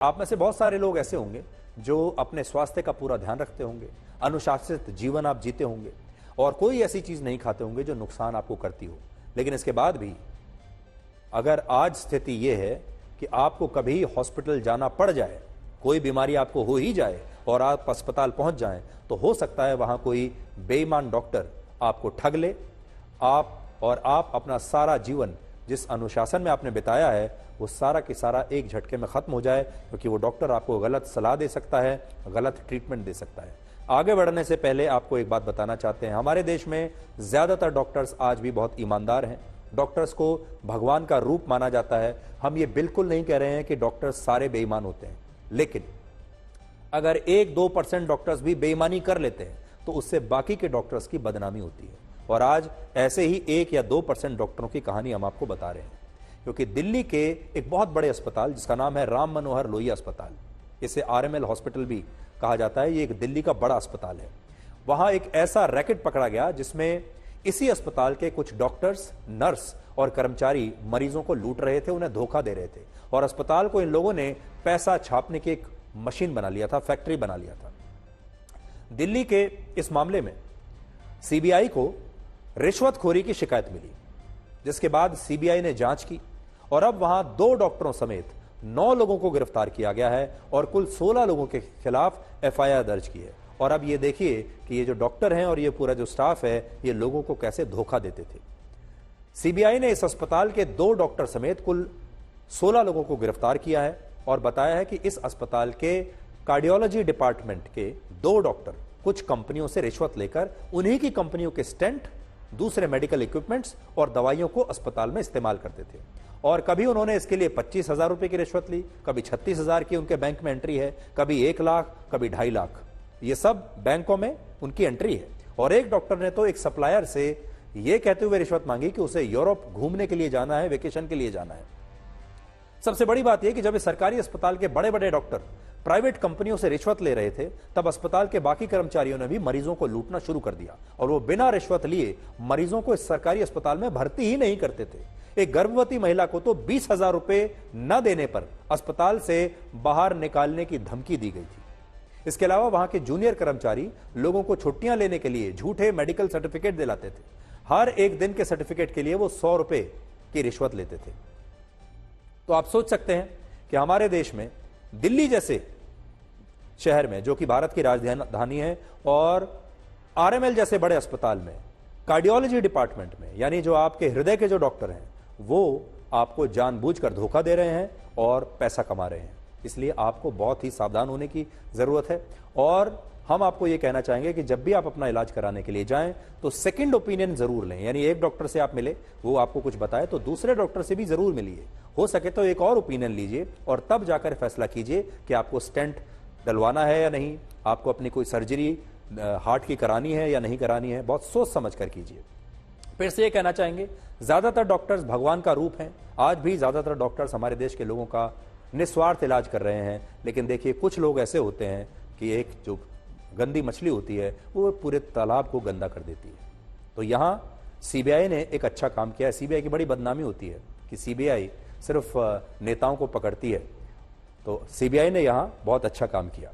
आप में से बहुत सारे लोग ऐसे होंगे जो अपने स्वास्थ्य का पूरा ध्यान रखते होंगे, अनुशासित जीवन आप जीते होंगे और कोई ऐसी चीज नहीं खाते होंगे जो नुकसान आपको करती हो। लेकिन इसके बाद भी अगर आज स्थिति यह है कि आपको कभी हॉस्पिटल जाना पड़ जाए, कोई बीमारी आपको हो ही जाए और आप अस्पताल पहुंच जाएं, तो हो सकता है वहां कोई बेईमान डॉक्टर आपको ठग ले, आप अपना सारा जीवन जिस अनुशासन में आपने बिताया है वो सारा की सारा एक झटके में खत्म हो जाए, क्योंकि वो डॉक्टर आपको गलत सलाह दे सकता है, गलत ट्रीटमेंट दे सकता है। आगे बढ़ने से पहले आपको एक बात बताना चाहते हैं, हमारे देश में ज्यादातर डॉक्टर्स आज भी बहुत ईमानदार हैं। डॉक्टर्स को भगवान का रूप माना जाता है। हम ये बिल्कुल नहीं कह रहे हैं कि डॉक्टर्स सारे बेईमान होते हैं, लेकिन अगर 1-2% डॉक्टर्स भी बेईमानी कर लेते हैं तो उससे बाकी के डॉक्टर्स की बदनामी होती है। और आज ऐसे ही 1 या 2% डॉक्टरों की कहानी हम आपको बता रहे हैं, क्योंकि दिल्ली के एक बहुत बड़े अस्पताल जिसका नाम है राम मनोहर लोहिया अस्पताल, इसे RML हॉस्पिटल भी कहा जाता है, ये एक दिल्ली का बड़ा अस्पताल है। वहां एक ऐसा रैकेट पकड़ा गया जिसमें इसी अस्पताल के कुछ डॉक्टर्स, नर्स और कर्मचारी मरीजों को लूट रहे थे, उन्हें धोखा दे रहे थे और अस्पताल को इन लोगों ने पैसा छापने की एक मशीन बना लिया था, फैक्ट्री बना लिया था। दिल्ली के इस मामले में CBI को रिश्वतखोरी की शिकायत मिली, जिसके बाद CBI ने जांच की और अब वहां 2 डॉक्टरों समेत 9 लोगों को गिरफ्तार किया गया है और कुल 16 लोगों के खिलाफ FIR दर्ज की है। और अब ये देखिए कि ये जो डॉक्टर हैं और ये पूरा जो स्टाफ है, ये लोगों को कैसे धोखा देते थे। CBI ने इस अस्पताल के 2 डॉक्टर समेत कुल 16 लोगों को गिरफ्तार किया है और बताया है कि इस अस्पताल के कार्डियोलॉजी डिपार्टमेंट के 2 डॉक्टर कुछ कंपनियों से रिश्वत लेकर उन्हीं की कंपनियों के स्टेंट, दूसरे मेडिकल इक्विपमेंट्स और दवाइयों को अस्पताल में इस्तेमाल करते थे। और कभी उन्होंने इसके लिए 25,000 रुपए की रिश्वत ली, कभी 36,000 की उनके बैंक में एंट्री है, कभी 1 लाख, कभी 2.5 लाख। ये सब बैंकों में उनकी एंट्री है। और एक डॉक्टर ने तो एक सप्लायर से यह कहते हुए रिश्वत मांगी कि उसे यूरोप घूमने के लिए जाना है, वेकेशन के लिए जाना है। सबसे बड़ी बात यह कि जब इस सरकारी अस्पताल के बड़े बड़े डॉक्टर प्राइवेट कंपनियों से रिश्वत ले रहे थे, तब अस्पताल के बाकी कर्मचारियों ने भी मरीजों को लूटना शुरू कर दिया और वो बिना रिश्वत लिए मरीजों को इस सरकारी अस्पताल में भर्ती ही नहीं करते थे। एक गर्भवती महिला को तो 20,000 रुपए न देने पर अस्पताल से बाहर निकालने की धमकी दी गई थी। इसके अलावा वहां के जूनियर कर्मचारी लोगों को छुट्टियां लेने के लिए झूठे मेडिकल सर्टिफिकेट दिलाते थे। हर एक दिन के सर्टिफिकेट के लिए वो 100 रुपए की रिश्वत लेते थे। तो आप सोच सकते हैं कि हमारे देश में दिल्ली जैसे शहर में, जो कि भारत की राजधानी है, और RML जैसे बड़े अस्पताल में कार्डियोलॉजी डिपार्टमेंट में, यानी जो आपके हृदय के जो डॉक्टर हैं, वो आपको जानबूझकर धोखा दे रहे हैं और पैसा कमा रहे हैं। इसलिए आपको बहुत ही सावधान होने की जरूरत है। और हम आपको यह कहना चाहेंगे कि जब भी आप अपना इलाज कराने के लिए जाएं तो सेकंड ओपिनियन जरूर लें, यानी एक डॉक्टर से आप मिले, वो आपको कुछ बताए, तो दूसरे डॉक्टर से भी जरूर मिलिए। हो सके तो एक और ओपिनियन लीजिए और तब जाकर फैसला कीजिए कि आपको स्टेंट डलवाना है या नहीं, आपको अपनी कोई सर्जरी हार्ट की करानी है या नहीं करानी है। बहुत सोच समझ कर कीजिए। फिर से ये कहना चाहेंगे, ज्यादातर डॉक्टर्स भगवान का रूप हैं। आज भी ज्यादातर डॉक्टर्स हमारे देश के लोगों का निस्वार्थ इलाज कर रहे हैं, लेकिन देखिए कुछ लोग ऐसे होते हैं कि एक जो गंदी मछली होती है वो पूरे तालाब को गंदा कर देती है। तो यहां CBI ने एक अच्छा काम किया है। CBI की बड़ी बदनामी होती है कि CBI सिर्फ नेताओं को पकड़ती है, तो CBI ने यहां बहुत अच्छा काम किया।